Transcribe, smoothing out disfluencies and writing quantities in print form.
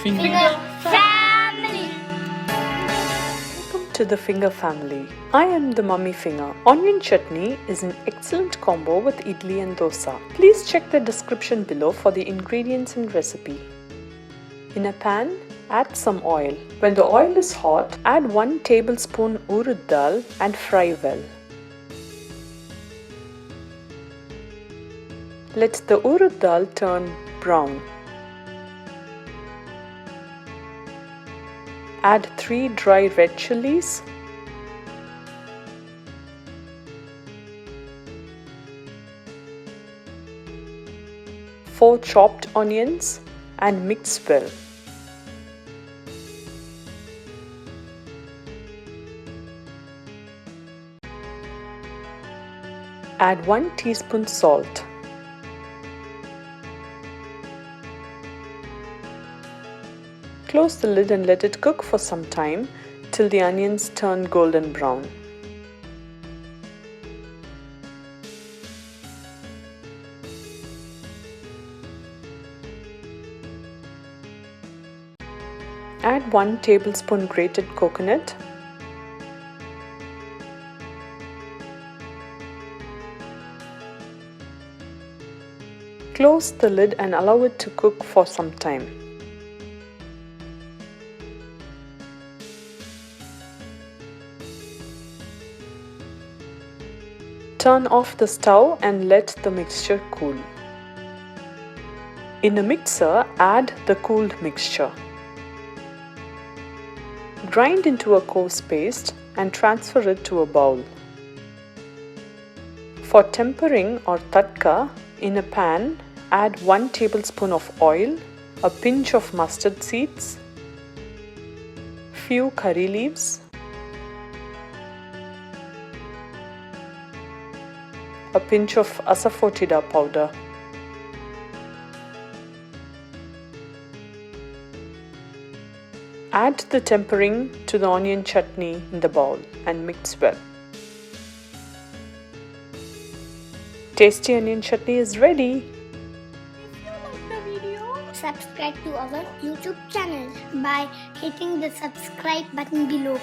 Finger family. Welcome to the finger family. I am the mummy finger. Onion chutney is an excellent combo with idli and dosa. Please check the description below for the ingredients and recipe. In a pan, add some oil. When the oil is hot, add 1 tablespoon urid dhal and fry well. Let the urid dhal turn brown. Add 3 dry red chillies, four chopped onions and mix well. Add 1 teaspoon salt. Close the lid and let it cook for some time till the onions turn golden brown. Add 1 tablespoon grated coconut, close the lid and allow it to cook for some time. Turn off the stove and let the mixture cool. In a mixer, add the cooled mixture. Grind into a coarse paste and transfer it to a bowl. For tempering or tadka, in a pan, add 1 tablespoon of oil, a pinch of mustard seeds, few curry leaves, a pinch of asafoetida powder. Add the tempering to the onion chutney in the bowl and mix well. Tasty onion chutney is ready. If you like the video, subscribe to our YouTube channel by hitting the subscribe button below.